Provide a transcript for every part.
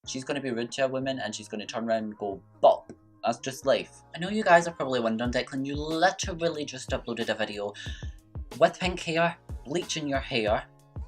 she's going to be rude to a woman and she's going to turn around and go bop. That's just life. I know you guys are probably wondering, Declan, you literally just uploaded a video with pink hair, bleaching your hair,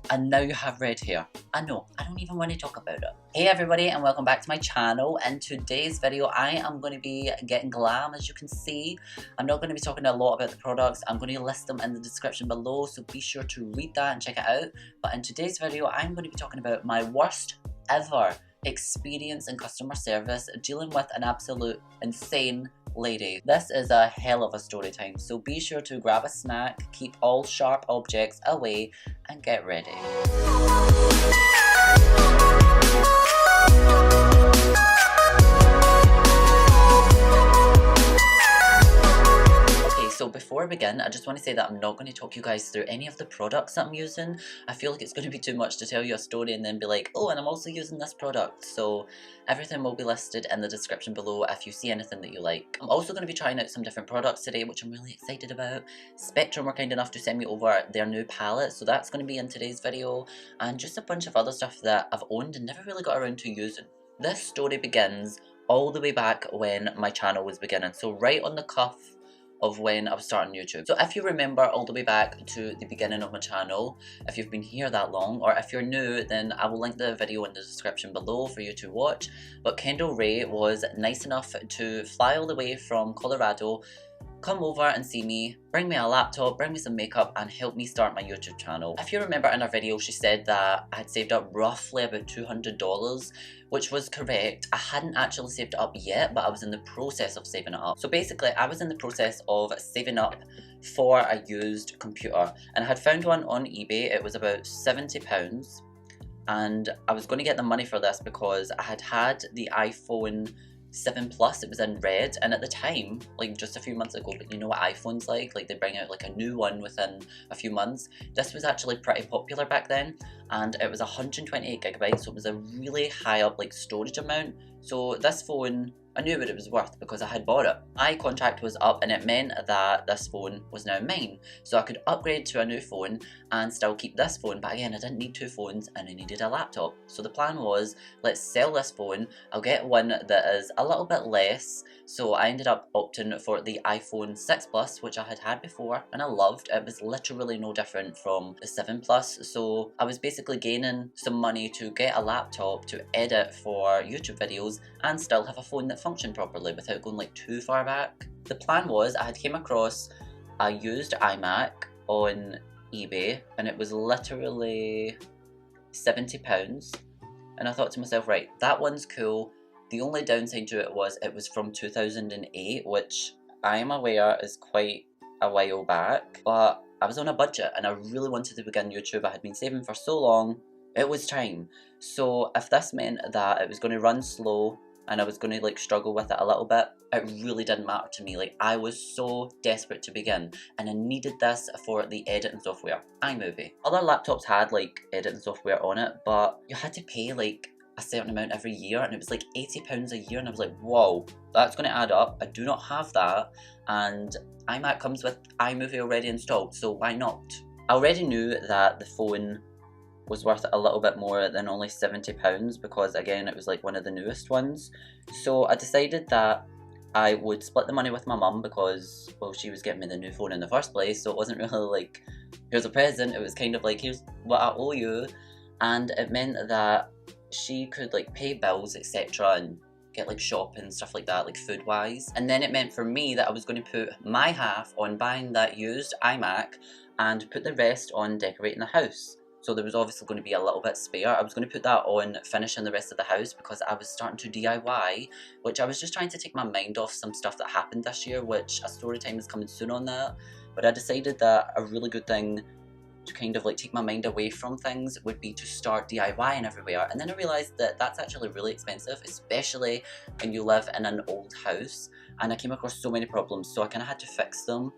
and now you have red hair. I know, I don't even want to talk about it. Hey everybody, and welcome back to my channel. In today's video, I am going to be getting glam, as you can see. I'm not going to be talking a lot about the products. I'm going to list them in the description below, so be sure to read that and check it out. But in today's video, I'm going to be talking about my worst ever experience in customer service dealing with an absolute insane lady. This is a hell of a story time, so be sure to grab a snack, keep all sharp objects away, and get ready. So before I begin, I just want to say that I'm not going to talk you guys through any of the products that I'm using. I feel like it's going to be too much to tell you a story and then be like, oh, and I'm also using this product. So everything will be listed in the description below if you see anything that you like. I'm also going to be trying out some different products today, which I'm really excited about. Spectrum were kind enough to send me over their new palette, so that's going to be in today's video. And just a bunch of other stuff that I've owned and never really got around to using. This story begins all the way back when my channel was beginning. So right on the cuff of when I was starting YouTube. So if you remember all the way back to the beginning of my channel, if you've been here that long, or if you're new, then I will link the video in the description below for you to watch. But Kendall was nice enough to fly all the way from Colorado, come over and see me, bring me a laptop, bring me some makeup, and help me start my YouTube channel. If you remember in our video, she said that I had saved up roughly about $200, which was correct. I hadn't actually saved it up yet, but I was in the process of saving it up. So basically, I was in the process of saving up for a used computer, and I had found one on eBay. It was about £70, and I was going to get the money for this because I had had the iPhone 7 Plus. It was in red, and at the time, like just a few months ago, but you know what iPhone's like they bring out like a new one within a few months. This was actually pretty popular back then, and it was 128 gigabytes, so it was a really high up like storage amount. So this phone, I knew what it was worth because I had bought it. My contract was up, and it meant that this phone was now mine. So I could upgrade to a new phone and still keep this phone, but again, I didn't need two phones and I needed a laptop. So the plan was, let's sell this phone, I'll get one that is a little bit less. So I ended up opting for the iPhone 6 Plus, which I had had before and I loved. It was literally no different from the 7 Plus. So I was basically gaining some money to get a laptop to edit for YouTube videos and still have a phone that functioned properly without going like too far back. The plan was, I had came across a used iMac on eBay, and it was literally £70, and I thought to myself, right, that one's cool. The only downside to it was from 2008, which I am aware is quite a while back, but I was on a budget and I really wanted to begin YouTube. I had been saving for so long, it was time. So if this meant that it was going to run slow and I was going to like struggle with it a little bit, it really didn't matter to me. Like, I was so desperate to begin and I needed this for the editing software, iMovie. Other laptops had like editing software on it, but you had to pay like a certain amount every year, and it was like £80 a year, and I was like, whoa, that's going to add up. I do not have that, and iMac comes with iMovie already installed, so why not? I already knew that the phone was worth a little bit more than only £70 because again, it was like one of the newest ones. So I decided that I would split the money with my mum because, well, she was getting me the new phone in the first place, so it wasn't really like, here's a present. It was kind of like, here's what I owe you. And it meant that she could like pay bills, etc., and get like shopping and stuff like that, like food wise. And then it meant for me that I was going to put my half on buying that used iMac and put the rest on decorating the house. So there was obviously going to be a little bit spare. I was going to put that on finishing the rest of the house because I was starting to DIY, which I was just trying to take my mind off some stuff that happened this year, which a story time is coming soon on that. But I decided that a really good thing to kind of like take my mind away from things would be to start DIYing everywhere. And then I realised that that's actually really expensive, especially when you live in an old house. And I came across so many problems, so I kind of had to fix them.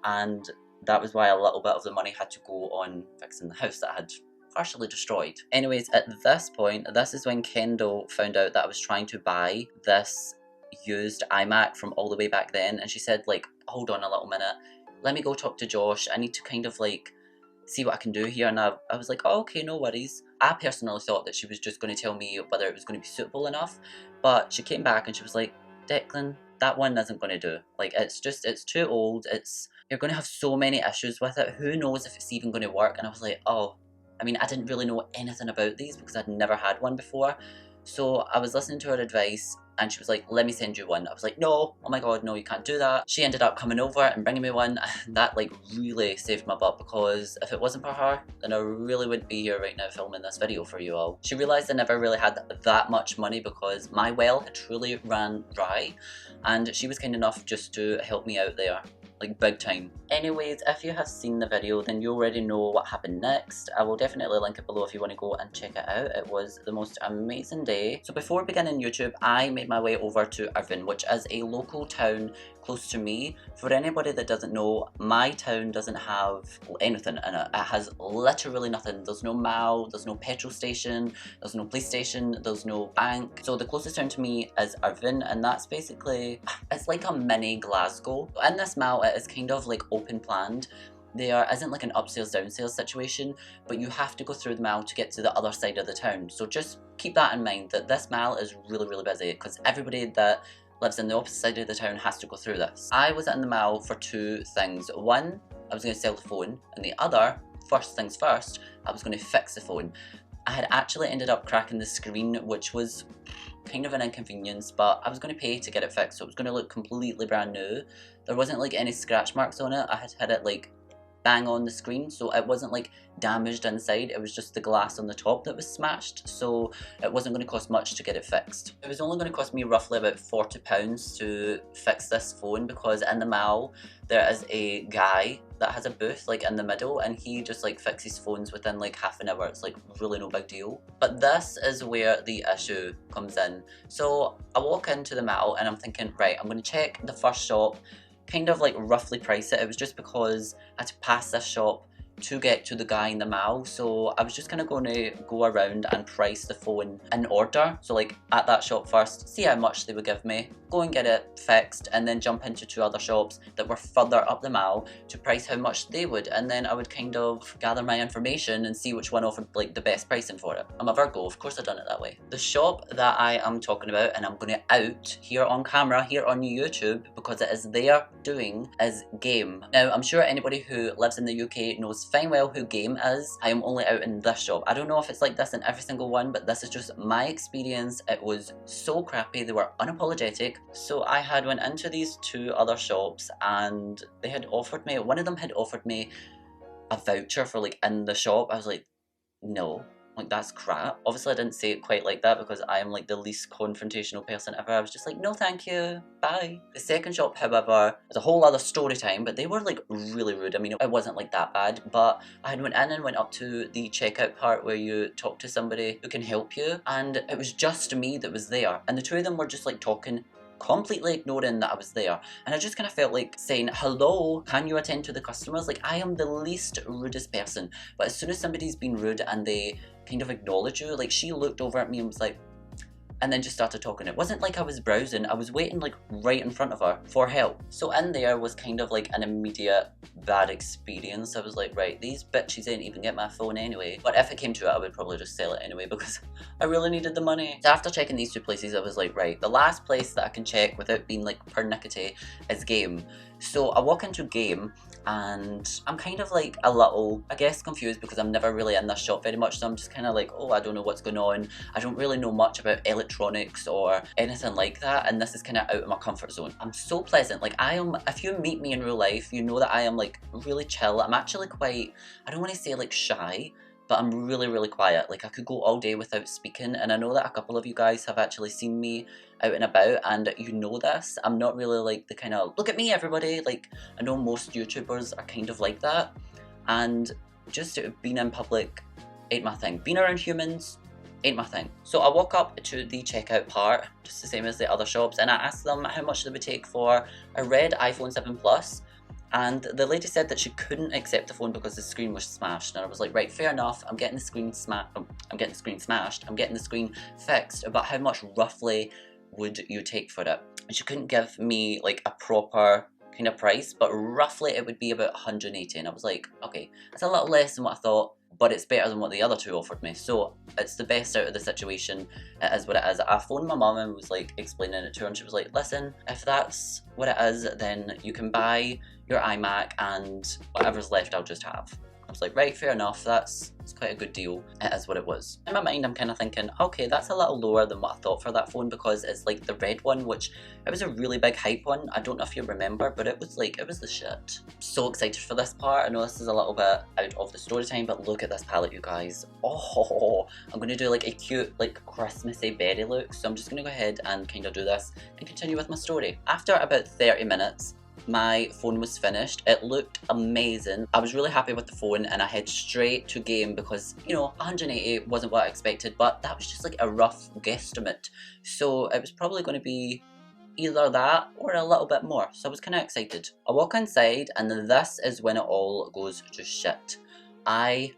And that was why a little bit of the money had to go on fixing the house that I had partially destroyed. Anyways, at this point, this is when Kendall found out that I was trying to buy this used iMac from all the way back then, and she said like, hold on a little minute, let me go talk to Josh. I need to kind of like see what I can do here. And I was like, oh, okay, no worries. I personally thought that she was just going to tell me whether it was going to be suitable enough, but she came back and she was like, Declan, that one isn't going to do. Like, it's too old. You're going to have so many issues with it. Who knows if it's even going to work? And I was like, oh, I mean, I didn't really know anything about these because I'd never had one before. So I was listening to her advice and she was like, let me send you one. I was like, no, oh my god, no, you can't do that. She ended up coming over and bringing me one. That like really saved my butt, because if it wasn't for her, then I really wouldn't be here right now filming this video for you all. She realised I never really had that much money because my well had truly ran dry, and she was kind enough just to help me out there. Like big time. Anyways, if you have seen the video, then you already know what happened next. I will definitely link it below if you want to go and check it out. It was the most amazing day. So before beginning YouTube, I made my way over to Irvine, which is a local town close to me. For anybody that doesn't know, my town doesn't have anything in it. It has literally nothing. There's no mall, there's no petrol station, there's no police station, there's no bank. So the closest town to me is Irvine, and that's basically, it's like a mini Glasgow. In this mall, it is kind of like open planned. There isn't like an upstairs downstairs situation, but you have to go through the mall to get to the other side of the town. So just keep that in mind, that this mall is really busy, because everybody that lives in the opposite side of the town has to go through this. I was in the mall for two things. One, I was going to sell the phone, and the other, first things first, I was going to fix the phone. I had actually ended up cracking the screen, which was kind of an inconvenience, but I was going to pay to get it fixed, so it was going to look completely brand new. There wasn't like any scratch marks on it. I had had it like bang on the screen, so it wasn't like damaged inside. It was just the glass on the top that was smashed, so it wasn't going to cost much to get it fixed. It was only going to cost me roughly about £40 to fix this phone, because in the mall there is a guy that has a booth like in the middle, and he just like fixes phones within like half an hour. It's like really no big deal. But this is where the issue comes in. So I walk into the mall and I'm thinking, right, I'm going to check the first shop, kind of like roughly price it. It was just because I had to pass this shop to get to the guy in the mall, so I was just kind of going to go around and price the phone in order. So like at that shop first, see how much they would give me, go and get it fixed, and then jump into two other shops that were further up the mall to price how much they would, and then I would kind of gather my information and see which one offered like the best pricing for it. I'm a Virgo, of course I've done it that way. The shop that I am talking about, and I'm going to out here on camera, here on YouTube, because it is their doing, is Game. Now I'm sure anybody who lives in the UK knows fine well who Game is. I am only out in this shop. I don't know if it's like this in every single one, but this is just my experience. It was so crappy. They were unapologetic. So I had went into these two other shops, and they had offered me, one of them had offered me a voucher for like in the shop. I was like, no, like that's crap. Obviously I didn't say it quite like that, because I am like the least confrontational person ever. I was just like, no thank you, bye. The second shop, however, is a whole other story time, but they were like really rude. I mean, it wasn't like that bad, but I had went in and went up to the checkout part where you talk to somebody who can help you, and it was just me that was there, and the two of them were just like talking, completely ignoring that I was there. And I just kind of felt like saying, hello, can you attend to the customers? Like, I am the least rudest person, but as soon as somebody's been rude and they kind of acknowledge you, like she looked over at me and was like, and then just started talking. It wasn't like I was browsing, I was waiting like right in front of her for help. So in there was kind of like an immediate bad experience. I was like, right, these bitches ain't even get my phone anyway. But if it came to it, I would probably just sell it anyway, because I really needed the money. So after checking these two places, I was like, right, the last place that I can check without being like pernickety is Game. So I walk into Game, and I'm kind of like a little, I guess, confused, because I'm never really in this shop very much, so I'm just kind of like, oh, I don't know what's going on. I don't really know much about electronics or anything like that, and this is kind of out of my comfort zone. I'm so pleasant. Like, I am, if you meet me in real life, you know that I am like really chill. I'm actually quite, I don't want to say like shy, but I'm really quiet. Like, I could go all day without speaking, and I know that a couple of you guys have actually seen me out and about, and you know this. I'm not really like the kind of, look at me everybody, like I know most YouTubers are kind of like that, and just being in public ain't my thing. Being around humans ain't my thing. So I walk up to the checkout part, just the same as the other shops, and I asked them how much they would take for a red iPhone 7 Plus. And the lady said that she couldn't accept the phone because the screen was smashed. And I was like, right, fair enough. I'm getting the screen smashed. I'm getting the screen fixed. But how much roughly would you take for it? And she couldn't give me like a proper kind of price, but roughly it would be about 180, and I was like, okay, that's a little less than what I thought, but it's better than what the other two offered me, so it's the best out of the situation. It is what it is. I phoned my mum and was like explaining it to her, and she was like, listen, if that's what it is, then you can buy your iMac and whatever's left I'll just have. I was like, right, fair enough, it's quite a good deal. It is what it was. In my mind, I'm kind of thinking, okay, that's a little lower than what I thought for that phone, because it's like the red one, which it was a really big hype one. I don't know if you remember, but it was the shit. I'm so excited for this part. I know this is a little bit out of the story time, but look at this palette, you guys. Oh, I'm going to do like a cute, like Christmassy berry look. So I'm just going to go ahead and kind of do this and continue with my story. After about 30 minutes, my phone was finished. It looked amazing. I was really happy with the phone, and I head straight to game because, you know, 180 wasn't what I expected, but that was just like a rough guesstimate. So it was probably going to be either that or a little bit more. So I was kind of excited. I walk inside, and this is when it all goes to shit. I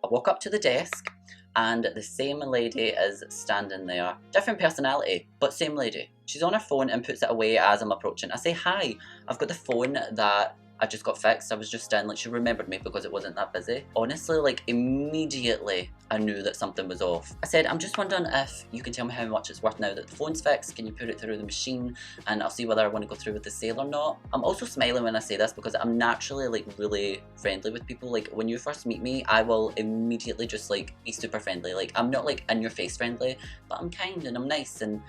walk up to the desk, and the same lady is standing there. Different personality, but same lady. She's on her phone and puts it away as I'm approaching. I say, hi, I've got the phone that I just got fixed. I was just in, like, she remembered me because it wasn't that busy. Honestly, like, immediately I knew that something was off. I said, I'm just wondering if you can tell me how much it's worth now that the phone's fixed. Can you put it through the machine and I'll see whether I want to go through with the sale or not. I'm also smiling when I say this because I'm naturally like really friendly with people. Like when you first meet me, I will immediately just like be super friendly. Like I'm not like in your face friendly, but I'm kind and I'm nice and,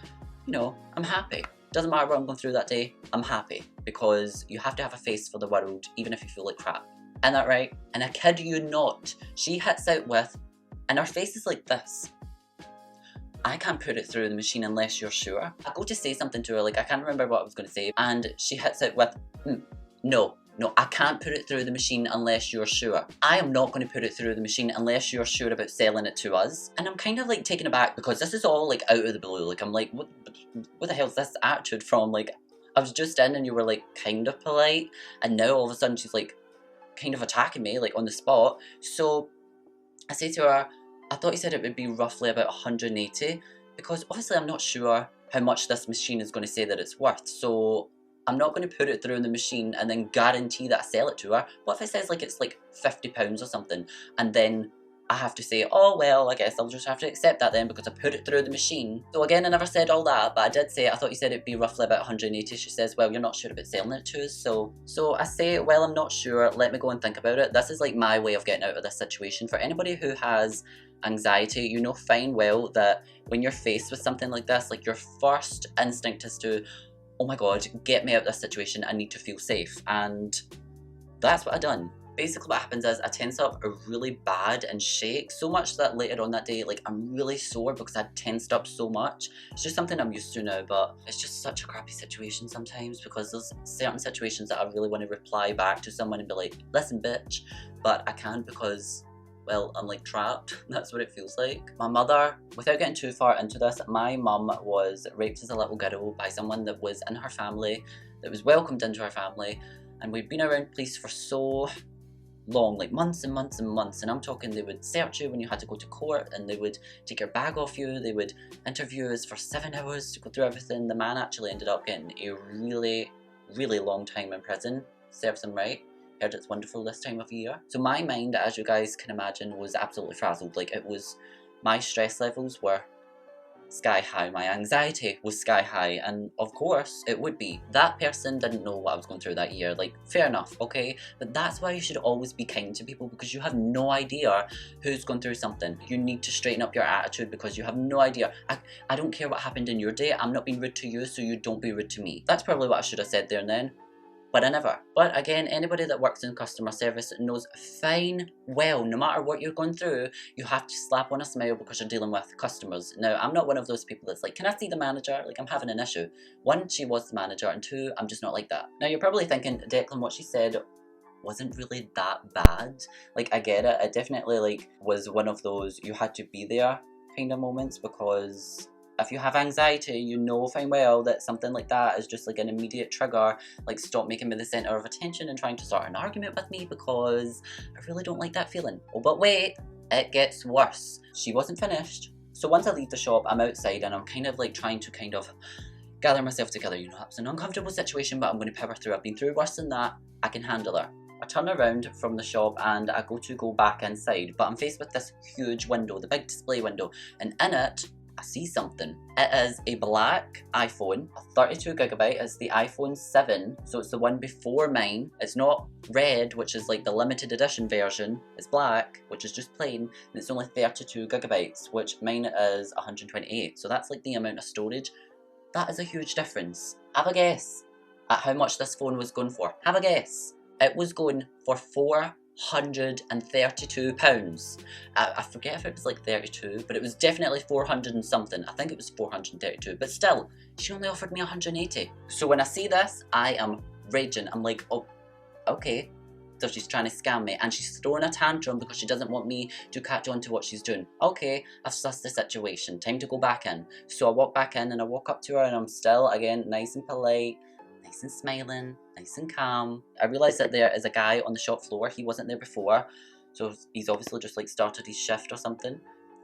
you know, I'm happy. Doesn't matter what I'm going through that day, I'm happy, because you have to have a face for the world, even if you feel like crap. Isn't that right? And I kid you not, she hits out with, and her face is like this, I can't put it through the machine unless you're sure. I go to say something to her, like I can't remember what I was going to say, and she hits out with, no, I can't put it through the machine unless you're sure. I am not going to put it through the machine unless you're sure about selling it to us. And I'm kind of like taken aback because this is all like out of the blue. Like I'm like, what the hell is this attitude from? Like I was just in and you were like kind of polite, and now all of a sudden she's like kind of attacking me like on the spot. So I say to her, I thought you said it would be roughly about 180, because obviously I'm not sure how much this machine is going to say that it's worth. So I'm not going to put it through in the machine and then guarantee that I sell it to her. What if it says like it's like £50 or something, and then I have to say, oh well, I guess I'll just have to accept that then because I put it through the machine. So again, I never said all that, but I did say, I thought you said it'd be roughly about 180. She says, well, you're not sure about selling it to us. So I say, well, I'm not sure. Let me go and think about it. This is like my way of getting out of this situation. For anybody who has anxiety, you know fine well that when you're faced with something like this, like your first instinct is to, oh my god, get me out of this situation, I need to feel safe. And that's what I done. Basically what happens is I tense up really bad and shake so much that later on that day, like I'm really sore because I tensed up so much. It's just something I'm used to now, but it's just such a crappy situation sometimes, because there's certain situations that I really want to reply back to someone and be like, listen bitch, but I can't because, well, I'm like trapped. That's what it feels like. My mother, without getting too far into this, my mum was raped as a little girl by someone that was in her family, that was welcomed into her family, and we'd been around police for so long, like months and months and months, and I'm talking they would search you when you had to go to court, and they would take your bag off you, they would interview us for 7 hours to go through everything. The man actually ended up getting a really, really long time in prison. Serves him right. Heard it's wonderful this time of year. So my mind, as you guys can imagine, was absolutely frazzled. Like it was, my stress levels were sky high, my anxiety was sky high, and of course it would be. That person didn't know what I was going through that year, like fair enough, okay? But that's why you should always be kind to people, because you have no idea who's going through something. You need to straighten up your attitude because you have no idea. I don't care what happened in your day, I'm not being rude to you, so you don't be rude to me. That's probably what I should have said there and then. But I never. But again, anybody that works in customer service knows fine well, no matter what you're going through, you have to slap on a smile because you're dealing with customers. Now, I'm not one of those people that's like, can I see the manager? Like, I'm having an issue. 1, she was the manager, and 2, I'm just not like that. Now, you're probably thinking, Declan, what she said wasn't really that bad. Like, I get it. It definitely, like, was one of those you had to be there kind of moments, because if you have anxiety, you know fine well that something like that is just like an immediate trigger. Like, stop making me the centre of attention and trying to start an argument with me, because I really don't like that feeling. Oh, but wait, it gets worse. She wasn't finished. So once I leave the shop, I'm outside and I'm kind of like trying to gather myself together, you know, it's an uncomfortable situation, but I'm going to power through. I've been through worse than that. I can handle it. I turn around from the shop and I go back inside, but I'm faced with this huge window, the big display window, and in it, I see something. It is a black iPhone, a 32GB. It's the iPhone 7, so it's the one before mine. It's not red, which is like the limited edition version. It's black, which is just plain, and it's only 32GB, which mine is 128. So that's like the amount of storage. That is a huge difference. Have a guess at how much this phone was going for. Have a guess. It was going for £432. I forget if it was like 32, but it was definitely 400 and something. I think it was 432, but still, she only offered me 180. So when I see this, I am raging. I'm like, oh, okay. So she's trying to scam me, and she's throwing a tantrum because she doesn't want me to catch on to what she's doing. Okay, I've sussed the situation. Time to go back in. So I walk back in and I walk up to her and I'm still, again, nice and polite, nice and smiling, nice and calm. I realise that there is a guy on the shop floor. He wasn't there before, so he's obviously just like started his shift or something.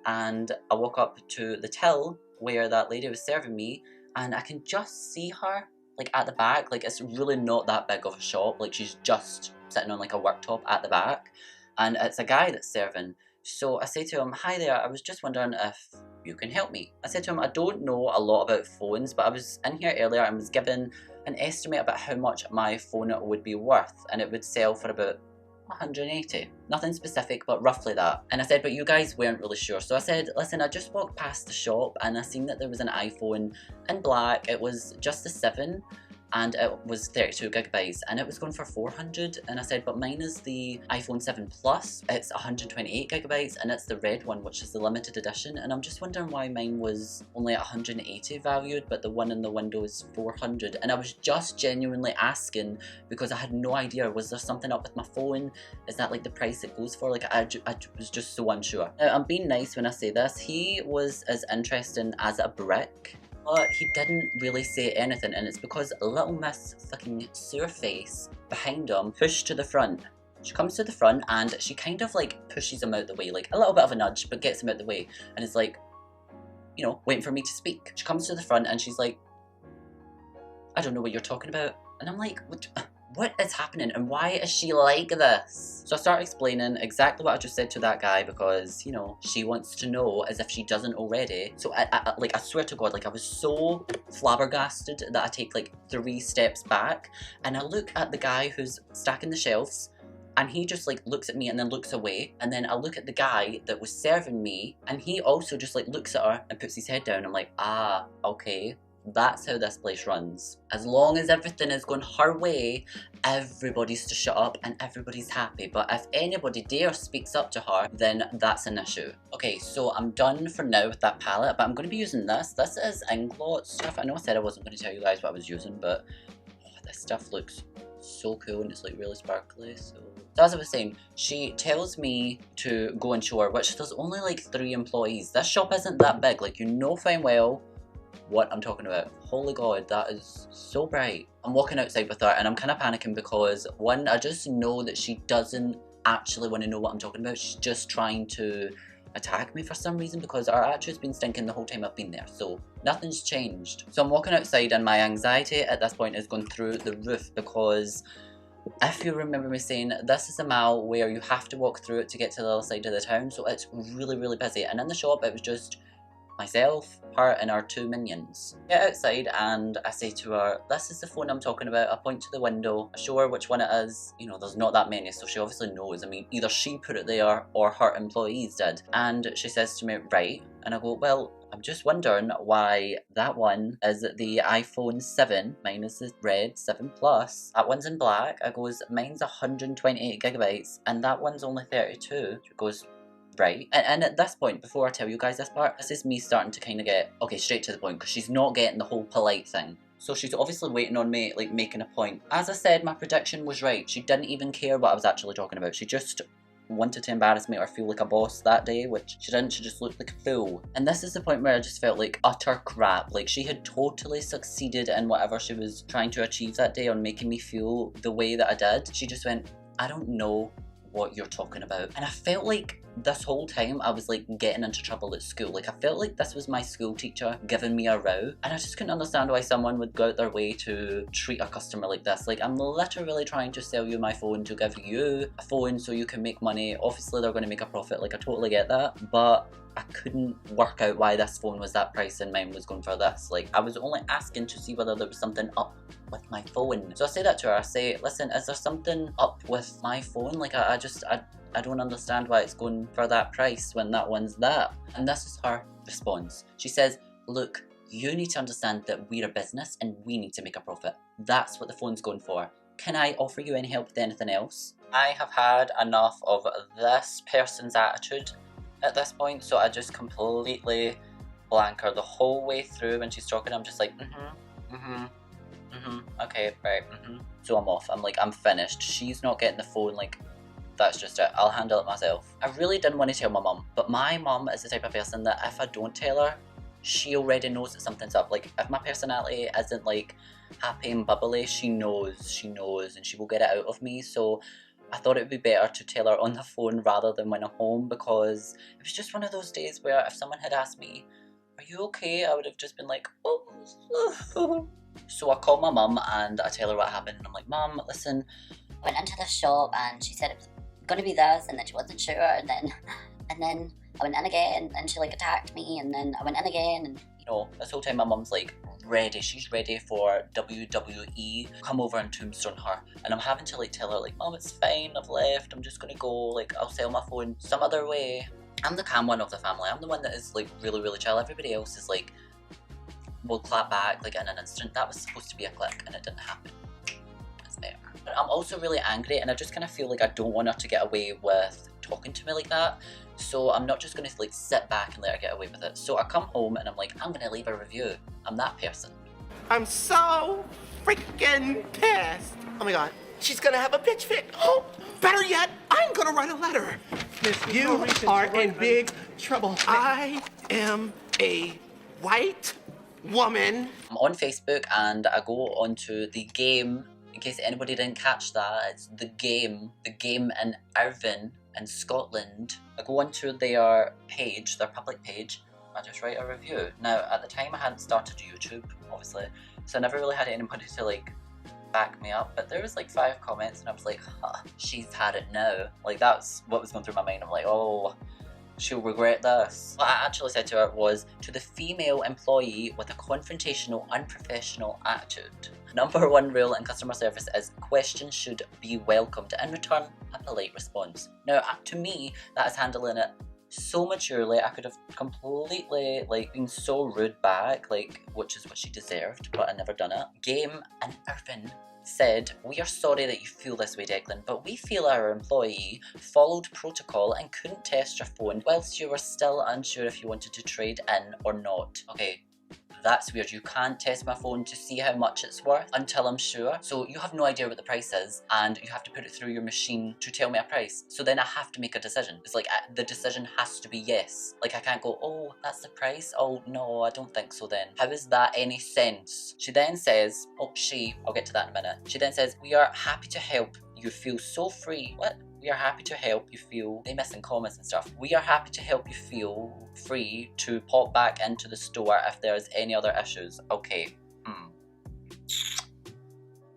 And I walk up to the till where that lady was serving me, and I can just see her like at the back. Like, it's really not that big of a shop. Like, she's just sitting on like a worktop at the back, and it's a guy that's serving. So I say to him, hi there, I was just wondering if you can help me. I said to him, I don't know a lot about phones, but I was in here earlier and was given an estimate about how much my phone would be worth, and it would sell for about 180. Nothing specific, but roughly that. And I said, but you guys weren't really sure. So I said, listen, I just walked past the shop and I seen that there was an iPhone in black. It was just a 7 and it was 32GB and it was going for 400. And I said, but mine is the iPhone 7 Plus. It's 128GB and it's the red one, which is the limited edition. And I'm just wondering why mine was only 180 valued, but the one in the window is 400. And I was just genuinely asking because I had no idea. Was there something up with my phone? Is that like the price it goes for? Like, I was just so unsure. Now, I'm being nice when I say this. He was as interesting as a brick, but he didn't really say anything, and it's because little Miss fucking Sewerface behind him pushed to the front. She comes to the front and she kind of like pushes him out the way, like a little bit of a nudge, but gets him out the way, and is like, you know, waiting for me to speak. She comes to the front and she's like, I don't know what you're talking about. And I'm like, what is happening and why is she like this? So I start explaining exactly what I just said to that guy because, you know, she wants to know as if she doesn't already. So I swear to God, like, I was so flabbergasted that I take like 3 steps back and I look at the guy who's stacking the shelves, and he just like looks at me and then looks away. And then I look at the guy that was serving me and he also just like looks at her and puts his head down. I'm like, ah, okay. That's how this place runs. As long as everything is going her way, everybody's to shut up and everybody's happy. But if anybody dare speaks up to her, then that's an issue. Okay, so I'm done for now with that palette, but I'm going to be using this. This is Inglot stuff. I know I said I wasn't going to tell you guys what I was using, but this stuff looks so cool and it's like really sparkly. So as I was saying, she tells me to go and show her, which there's only like 3 employees. This shop isn't that big, like, you know fine well what I'm talking about. Holy God, that is so bright. I'm walking outside with her and I'm kind of panicking because, one, I just know that she doesn't actually want to know what I'm talking about. She's just trying to attack me for some reason because our attitude's been stinking the whole time I've been there, so nothing's changed. So I'm walking outside and my anxiety at this point is going through the roof because if you remember me saying, this is a mall where you have to walk through it to get to the other side of the town, so it's really, really busy. And in the shop it was just myself, her and our 2 minions. I get outside and I say to her, this is the phone I'm talking about. I point to the window, I show her which one it is. You know, there's not that many, so she obviously knows. I mean, either she put it there or her employees did. And she says to me, right. And I go, well, I'm just wondering why that one is the iPhone 7, mine is the red 7 Plus, that one's in black. I goes, mine's 128GB and that one's only 32. She goes, right. And at this point, before I tell you guys this part, this is me starting to kind of get, okay, straight to the point, because she's not getting the whole polite thing. So she's obviously waiting on me, like, making a point. As I said, my prediction was right. She didn't even care what I was actually talking about. She just wanted to embarrass me or feel like a boss that day, which she didn't. She just looked like a fool. And this is the point where I just felt like utter crap. Like, she had totally succeeded in whatever she was trying to achieve that day on making me feel the way that I did. She just went, I don't know what you're talking about. And I felt like this whole time I was like getting into trouble at school. Like I felt like this was my school teacher giving me a row, and I just couldn't understand why someone would go out their way to treat a customer like this. Like, I'm literally trying to sell you my phone to give you a phone so you can make money. Obviously they're going to make a profit, like I totally get that, but I couldn't work out why this phone was that price and mine was going for this. Like, I was only asking to see whether there was something up with my phone. So I say that to her, I say, listen, is there something up with my phone? Like, I don't understand why it's going for that price when that one's that. And this is her response. She says, look, you need to understand that we're a business and we need to make a profit. That's what the phone's going for. Can I offer you any help with anything else? I have had enough of this person's attitude at this point, so I just completely blank her the whole way through when she's talking. I'm just like, okay, right, So I'm off. I'm like, I'm finished. She's not getting the phone, like, that's just it. I'll handle it myself. I really didn't want to tell my mum, but my mum is the type of person that if I don't tell her, she already knows that something's up. Like, if my personality isn't like happy and bubbly, she knows, and she will get it out of me. So I thought it would be better to tell her on the phone rather than when I'm home, because it was just one of those days where if someone had asked me, are you okay? I would have just been like, oh. So I called my mum and I tell her what happened, and I'm like, Mum, listen, I went into the shop and she said it was going to be this, and then she wasn't sure, and then I went in again and she like attacked me, and then I went in again, and you know, this whole time my mum's like ready, she's ready for WWE come over and tombstone her, and I'm having to like tell her like, Mum, it's fine, I've left, I'm just gonna go, like I'll sell my phone some other way. I'm the calm one of the family. I'm the one that is like really chill. Everybody else is like, will clap back like in an instant. That was supposed to be a click and it didn't happen. It's there. But I'm also really angry, and I just kind of feel like I don't want her to get away with talking to me like that. So I'm not just going to like sit back and let her get away with it. So I come home and I'm like, I'm going to leave a review. I'm that person. I'm so freaking pissed. Oh my God, she's gonna have a bitch fit. Oh, better yet, I'm gonna write a letter. You are in big trouble. I am a white woman. I'm on Facebook and I go onto the game. In case anybody didn't catch that, it's the game in Irvine in Scotland. I go onto their page, their public page, I just write a review. Now, at the time I hadn't started YouTube, obviously, so I never really had anybody to like back me up, but there was like 5 comments and I was like, she's had it now. Like, that's what was going through my mind. I'm like, oh, she'll regret this. What I actually said to her was, to the female employee with a confrontational, unprofessional attitude, number 1 rule in customer service is questions should be welcomed. In return, a polite response. Now, to me, that is handling it so maturely. I could have completely like been so rude back, like, which is what she deserved, but I never done it. Game and Irvin said, we are sorry that you feel this way, Declan, but we feel our employee followed protocol and couldn't test your phone whilst you were still unsure if you wanted to trade in or not. Okay, that's weird. You can't test my phone to see how much it's worth until I'm sure. So you have no idea what the price is, and you have to put it through your machine to tell me a price. So then I have to make a decision. It's like the decision has to be yes. Like, I can't go, oh, that's the price? Oh, no, I don't think so then. How is that any sense? She then says, I'll get to that in a minute. She then says, we are happy to help you feel so free. What? We are happy to help you feel, they missing commas and stuff. We are happy to help you feel free to pop back into the store if there's any other issues. Okay,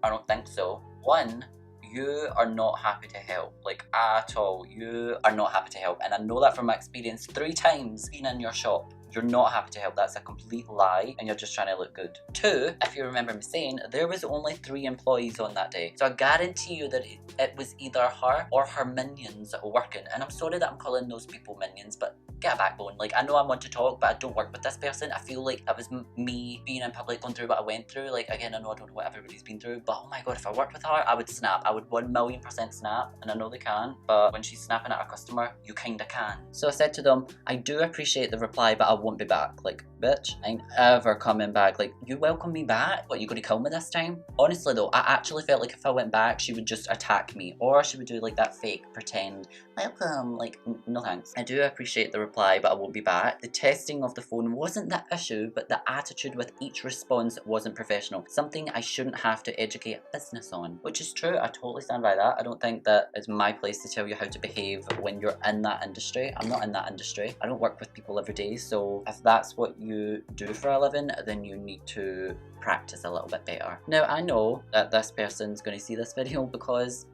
I don't think so. 1, you are not happy to help, like at all. You are not happy to help, and I know that from my experience 3 times being in your shop. You're not happy to help. That's a complete lie, and you're just trying to look good. 2, if you remember me saying, there was only 3 employees on that day. So I guarantee you that it was either her or her minions working. And I'm sorry that I'm calling those people minions, but get a backbone. Like, I know I want to talk, but I don't work with this person. I feel like that was me being in public, going through what I went through. Like, again, I know I don't know what everybody's been through, but oh my God, if I worked with her, I would snap. I would 1,000,000% snap, and I know they can, but when she's snapping at her customer, you kinda can. So I said to them, I do appreciate the reply, but I won't be back. Like, bitch, I ain't ever coming back. Like, you welcome me back? What, you gonna kill me this time? Honestly though, I actually felt like if I went back, she would just attack me, or she would do like that fake pretend welcome. Like, no thanks. I do appreciate the reply, but I won't be back. The testing of the phone wasn't the issue, but the attitude with each response wasn't professional. Something I shouldn't have to educate business on, which is true. I totally stand by that. I don't think that it's my place to tell you how to behave when you're in that industry. I'm not in that industry. I don't work with people every day, so if that's what you do for a living, then you need to practice a little bit better. Now, I know that this person's going to see this video because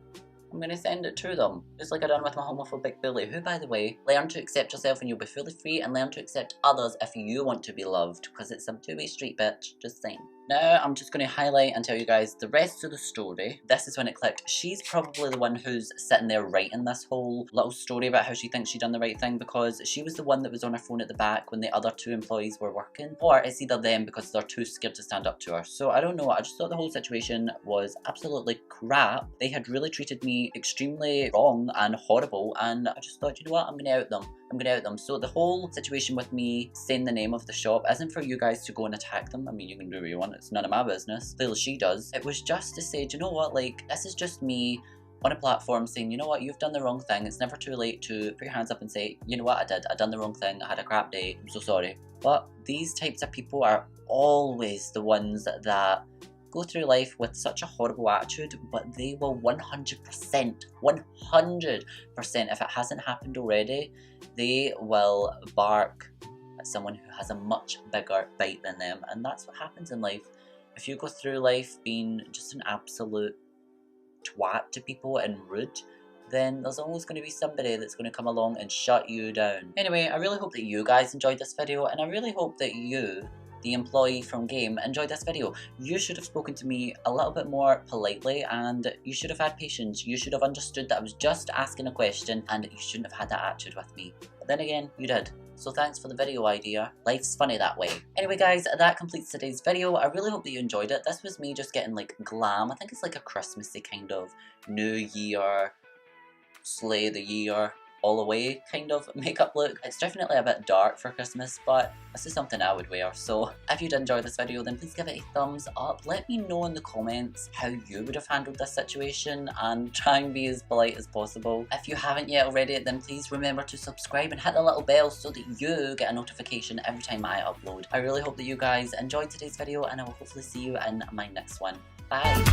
I'm going to send it to them, just like I done with my homophobic bully, who, by the way, learn to accept yourself and you'll be fully free, and learn to accept others if you want to be loved, because it's a two-way street, bitch, just saying. Now, I'm just going to highlight and tell you guys the rest of the story. This is when it clicked. She's probably the one who's sitting there writing this whole little story about how she thinks she done the right thing, because she was the one that was on her phone at the back when the other two employees were working. Or it's either them because they're too scared to stand up to her. So I don't know. I just thought the whole situation was absolutely crap. They had really treated me extremely wrong and horrible, and I just thought, you know what, I'm going to out them. I'm going to out them. So the whole situation with me saying the name of the shop isn't for you guys to go and attack them. I mean, you can do what you want. It's none of my business. Clearly she does. It was just to say, do you know what, like, this is just me on a platform saying, you know what, you've done the wrong thing. It's never too late to put your hands up and say, you know what, I done the wrong thing. I had a crap day. I'm so sorry. But these types of people are always the ones that go through life with such a horrible attitude, but they will 100%, if it hasn't happened already, they will bark at someone who has a much bigger bite than them. And that's what happens in life. If you go through life being just an absolute twat to people and rude, then there's always going to be somebody that's going to come along and shut you down. Anyway, I really hope that you guys enjoyed this video, and I really hope that you, the employee from Game, enjoyed this video. You should have spoken to me a little bit more politely, and you should have had patience. You should have understood that I was just asking a question, and you shouldn't have had that attitude with me. But then again, you did. So thanks for the video idea. Life's funny that way. Anyway guys, that completes today's video. I really hope that you enjoyed it. This was me just getting like glam. I think it's like a Christmassy kind of New Year, slay the year all the way kind of makeup look. It's definitely a bit dark for Christmas, but this is something I would wear. So if you did enjoy this video, then please give it a thumbs up. Let me know in the comments how you would have handled this situation, and try and be as polite as possible. If you haven't yet already, then please remember to subscribe and hit the little bell so that you get a notification every time I upload. I really hope that you guys enjoyed today's video, and I will hopefully see you in my next one. Bye!